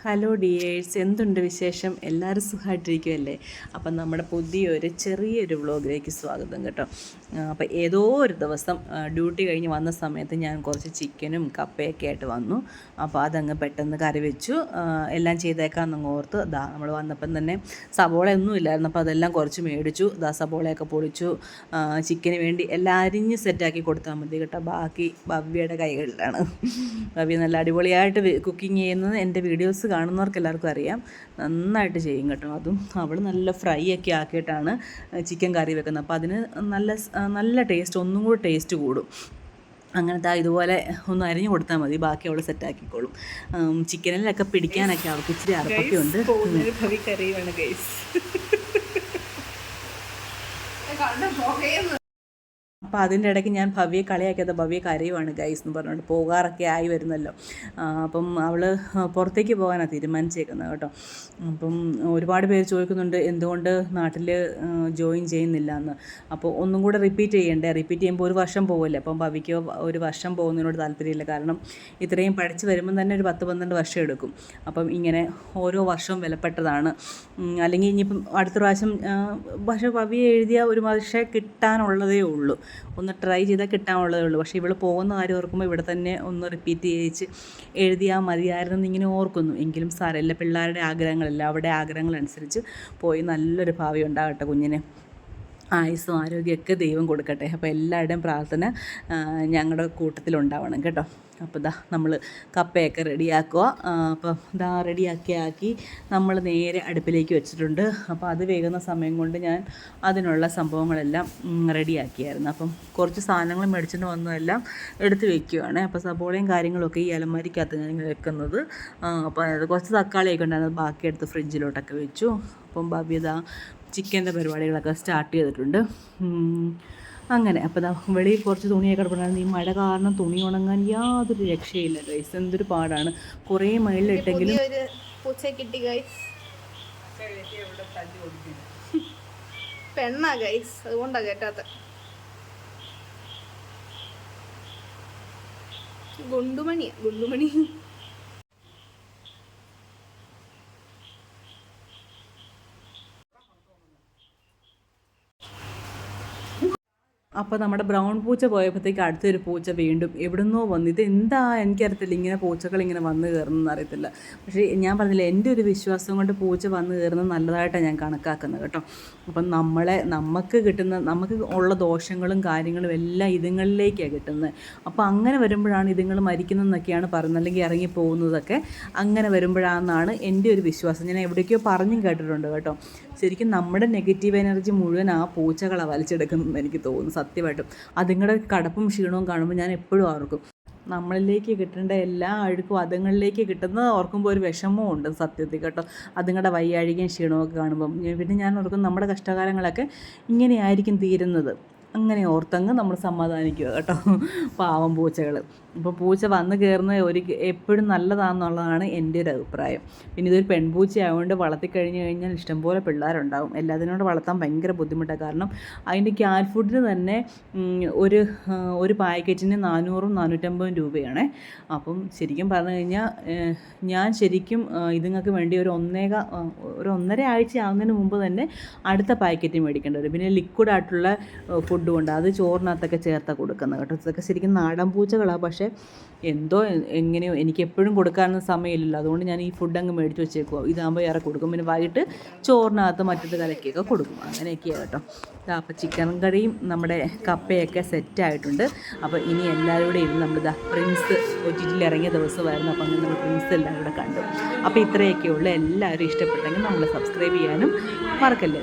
Hello dears, എന്തുണ്ട് വിശേഷം? എല്ലാവരും സുഖമായിട്ടിരിക്കുമല്ലേ? അപ്പം നമ്മുടെ പുതിയൊരു ചെറിയൊരു വ്ളോഗിലേക്ക് സ്വാഗതം കേട്ടോ. അപ്പോൾ ഏതോ ഒരു ദിവസം ഡ്യൂട്ടി കഴിഞ്ഞ് വന്ന സമയത്ത് ഞാൻ കുറച്ച് ചിക്കനും കപ്പയൊക്കെ ആയിട്ട് വന്നു. അപ്പോൾ അതങ്ങ് പെട്ടെന്ന് കറി വെച്ചു. എല്ലാം ചെയ്തേക്കാമെന്നങ്ങ് ഓർത്ത് നമ്മൾ വന്നപ്പം തന്നെ സബോളയൊന്നും ഇല്ലായിരുന്നു. അപ്പോൾ അതെല്ലാം കുറച്ച് മേടിച്ചു. സബോളയൊക്കെ പൊളിച്ചു. ചിക്കന് വേണ്ടി എല്ലാം അരിഞ്ഞ് സെറ്റാക്കി കൊടുത്താൽ മതി കേട്ടോ. ബാക്കി ഭവ്യയുടെ കൈകളിലാണ്. ഭവ്യ നല്ല അടിപൊളിയായിട്ട് കുക്കിംഗ് ചെയ്യുന്നത് എൻ്റെ വീഡിയോസ് കാണുന്നവർക്ക് എല്ലാവർക്കും അറിയാം. നന്നായിട്ട് ചെയ്യും കേട്ടോ. അതും അവൾ നല്ല ഫ്രൈ ഒക്കെ ആക്കിയിട്ടാണ് ചിക്കൻ കറി വെക്കുന്നത്. അപ്പോൾ അതിന് നല്ല ടേസ്റ്റ്, ഒന്നും കൂടി ടേസ്റ്റ് കൂടും. അങ്ങനത്തെ ഇതുപോലെ ഒന്ന് അരിഞ്ഞു കൊടുത്താൽ മതി, ബാക്കി അവൾ സെറ്റാക്കിക്കോളും. ചിക്കനിലൊക്കെ പിടിക്കാനൊക്കെ അവൾക്ക് ഇച്ചിരി അറപ്പൊക്കെ ഉണ്ട്. കറിയാണ് ഗൈസ്. അപ്പോൾ അതിൻ്റെ ഇടയ്ക്ക് ഞാൻ ഭവ്യെ കളിയാക്കിയത് ഭവ്യ കരയുവാണ് ഗൈസ് എന്ന് പറഞ്ഞുകൊണ്ട്. പോകാറൊക്കെ ആയി വരുന്നല്ലോ. അപ്പം അവൾ പുറത്തേക്ക് പോകാനാണ് തീരുമാനിച്ചേക്കുന്നത് കേട്ടോ. അപ്പം ഒരുപാട് പേര് ചോദിക്കുന്നുണ്ട് എന്തുകൊണ്ട് നാട്ടിൽ ജോയിൻ ചെയ്യുന്നില്ല എന്ന്. അപ്പോൾ ഒന്നും കൂടെ റിപ്പീറ്റ് ചെയ്യുമ്പോൾ ഒരു വർഷം പോകുമല്ലേ. അപ്പം ഭവ്യയ്ക്ക് ഒരു വർഷം പോകുന്നതിനോട് താല്പര്യമില്ല. കാരണം ഇത്രയും പഠിച്ച് വരുമ്പം തന്നെ ഒരു 10-12 വർഷം എടുക്കും. അപ്പം ഇങ്ങനെ ഓരോ വർഷവും വിലപ്പെട്ടതാണ്. അല്ലെങ്കിൽ ഇനിയിപ്പം അടുത്ത പ്രാവശ്യം പക്ഷേ ഭവ്യ എഴുതിയ ഒരു വർഷം കിട്ടാനുള്ളതേ ഉള്ളൂ. ഒന്ന് ട്രൈ ചെയ്താൽ കിട്ടാനുള്ളതേ ഉള്ളൂ. പക്ഷേ ഇവൾ പോകുന്ന കാര്യം ഓർക്കുമ്പോൾ ഇവിടെ തന്നെ ഒന്ന് റിപ്പീറ്റ് ചെയ്യിച്ച് എഴുതിയാൽ മതിയായിരുന്നെന്ന് ഇങ്ങനെ ഓർക്കുന്നു. എങ്കിലും സാരമില്ല, പിള്ളേരുടെ ആഗ്രഹങ്ങളല്ല, അവിടെ ആഗ്രഹങ്ങളനുസരിച്ച് പോയി നല്ലൊരു ഭാവി ഉണ്ടാകട്ടെ കുഞ്ഞിന്. ആയുസ്സും ആരോഗ്യമൊക്കെ ദൈവം കൊടുക്കട്ടെ. അപ്പോൾ എല്ലാവരുടെയും പ്രാർത്ഥന ഞങ്ങളുടെ കൂട്ടത്തിലുണ്ടാവണം കേട്ടോ. അപ്പോൾ നമ്മൾ കപ്പയൊക്കെ റെഡിയാക്കുക. അപ്പം റെഡിയാക്കി നമ്മൾ നേരെ അടുപ്പിലേക്ക് വെച്ചിട്ടുണ്ട്. അപ്പോൾ അത് വേകുന്ന സമയം കൊണ്ട് ഞാൻ അതിനുള്ള സംഭവങ്ങളെല്ലാം റെഡിയാക്കിയായിരുന്നു. അപ്പം കുറച്ച് സാധനങ്ങൾ മേടിച്ചിട്ട് വന്നതെല്ലാം എടുത്ത് വെക്കുകയാണ്. അപ്പോൾ സബോളയും കാര്യങ്ങളൊക്കെ ഈ അലമാരിക്കകത്ത് ഞാൻ വെക്കുന്നത്. അപ്പോൾ അത് കുറച്ച് തക്കാളിയൊക്കെ ഉണ്ടായിരുന്നത് ബാക്കി എടുത്ത് ഫ്രിഡ്ജിലോട്ടൊക്കെ വെച്ചു. അപ്പം ഭവ്യത ചിക്കൻ്റെ പരിപാടികളൊക്കെ സ്റ്റാർട്ട് ചെയ്തിട്ടുണ്ട്. അങ്ങനെ അപ്പോൾ വെളിയിൽ കുറച്ച് തുണിയൊക്കെ കിടപ്പുണ്ടായിരുന്നു. ഈ മഴ കാരണം തുണി ഉണങ്ങാൻ യാതൊരു രക്ഷയില്ല ഗൈസ്. എന്തൊരു പാടാണ്. കുറേ മയിലിട്ടെങ്കിലും പെണ്ണാ ഗൈസ്, അതുകൊണ്ടാ കേട്ടാത്ത. ഗുണ്ടുമണി അപ്പോൾ നമ്മുടെ ബ്രൗൺ പൂച്ച പോയപ്പോഴത്തേക്ക് അടുത്തൊരു പൂച്ച വീണ്ടും എവിടുന്നോ വന്നു. ഇത് എന്താ എനിക്കറിയത്തില്ല, ഇങ്ങനെ പൂച്ചകൾ ഇങ്ങനെ വന്ന് കയറുന്നതെന്ന് അറിയത്തില്ല. പക്ഷേ ഞാൻ പറഞ്ഞില്ല, എൻ്റെ ഒരു വിശ്വാസം കൊണ്ട് പൂച്ച വന്ന് കയറുന്നത് നല്ലതായിട്ടാണ് ഞാൻ കണക്കാക്കുന്നത് കേട്ടോ. അപ്പം നമുക്ക് ഉള്ള ദോഷങ്ങളും കാര്യങ്ങളും എല്ലാം ഇതുങ്ങളിലേക്കാണ് കിട്ടുന്നത്. അപ്പോൾ അങ്ങനെ വരുമ്പോഴാണ് ഇതുങ്ങൾ മരിക്കുന്നതെന്നൊക്കെയാണ് പറയുന്നത്, അല്ലെങ്കിൽ ഇറങ്ങി പോകുന്നതൊക്കെ അങ്ങനെ വരുമ്പോഴാണെന്നാണ് എൻ്റെ ഒരു വിശ്വാസം. ഞാൻ എവിടേക്കോ പറഞ്ഞും കേട്ടിട്ടുണ്ട് കേട്ടോ. ശരിക്കും നമ്മുടെ നെഗറ്റീവ് എനർജി മുഴുവൻ ആ പൂച്ചകളെ വലിച്ചെടുക്കുന്നതെന്ന് എനിക്ക് തോന്നുന്നു സത്യമായിട്ടും. അതുങ്ങളുടെ കടപ്പും ക്ഷീണവും കാണുമ്പോൾ ഞാൻ എപ്പോഴും ഓർക്കും, നമ്മളിലേക്ക് കിട്ടേണ്ട എല്ലാ അഴുക്കും അതുങ്ങളിലേക്ക് കിട്ടുന്നത് ഓർക്കുമ്പോൾ ഒരു വിഷമവും ഉണ്ട് സത്യത്തിൽ കേട്ടോ. അതുങ്ങളുടെ വയ്യാഴികയും ക്ഷീണമൊക്കെ കാണുമ്പം പിന്നെ ഞാൻ ഓർക്കും നമ്മുടെ കഷ്ടകാലങ്ങളൊക്കെ ഇങ്ങനെയായിരിക്കും തീരുന്നത്. അങ്ങനെ ഓർത്തങ്ങ് നമ്മൾ സമാധാനിക്കുക കേട്ടോ. പാവം പൂച്ചകൾ. ഇപ്പോൾ പൂച്ച വന്ന് കയറുന്നത് എപ്പോഴും നല്ലതാണെന്നുള്ളതാണ് എൻ്റെ ഒരു അഭിപ്രായം. പിന്നെ ഇതൊരു പെൺപൂച്ച ആയതുകൊണ്ട് വളർത്തിക്കഴിഞ്ഞ് കഴിഞ്ഞാൽ ഇഷ്ടംപോലെ പിള്ളേരുണ്ടാവും. എല്ലാത്തിനോട് വളർത്താൻ ഭയങ്കര ബുദ്ധിമുട്ടാണ്. കാരണം അതിൻ്റെ ക്യാറ്റ് ഫുഡിന് തന്നെ ഒരു പാക്കറ്റിന് 400-450 രൂപയാണേ. അപ്പം ശരിക്കും പറഞ്ഞു കഴിഞ്ഞാൽ ഞാൻ ശരിക്കും ഇതുങ്ങൾക്ക് വേണ്ടി ഒരു 1.5 ആഴ്ച ആവുന്നതിന് മുമ്പ് തന്നെ അടുത്ത പാക്കറ്റ് മേടിക്കേണ്ടി വരും. പിന്നെ ലിക്വിഡായിട്ടുള്ള ഫുഡ് കൊണ്ട് അത് ചോറിനകത്തൊക്കെ ചേർത്താണ് കൊടുക്കുന്നത് കേട്ടോ. ഇതൊക്കെ ശരിക്കും നാടൻ പൂച്ചകളാണ്. പക്ഷേ എങ്ങനെയോ എനിക്ക് എപ്പോഴും കൊടുക്കാനൊന്നും സമയമില്ലല്ലോ. അതുകൊണ്ട് ഞാൻ ഈ ഫുഡ് അങ്ങ് മേടിച്ച് വെച്ചേക്കുമോ. ഇതാകുമ്പോൾ ഏറെ കൊടുക്കും. പിന്നെ വൈകിട്ട് ചോറിനകത്ത് മറ്റൊരു കലക്കൊക്കെ കൊടുക്കും. അങ്ങനെയൊക്കെയാണ് കേട്ടോ. അപ്പോൾ ചിക്കൻ കറിയും നമ്മുടെ കപ്പയൊക്കെ സെറ്റായിട്ടുണ്ട്. അപ്പോൾ ഇനി എല്ലാവരും കൂടെ ഇരുന്ന് നമ്മൾ പ്രിൻസ് OTTയിൽ ഇറങ്ങിയ ദിവസമായിരുന്നു. അപ്പോൾ അങ്ങനെ നമ്മൾ പ്രിൻസ് എല്ലാം കൂടെ കണ്ടു. അപ്പോൾ ഇത്രയൊക്കെയുള്ള എല്ലാവരും ഇഷ്ടപ്പെട്ടെങ്കിൽ നമ്മൾ സബ്സ്ക്രൈബ് ചെയ്യാനും മറക്കല്ലേ.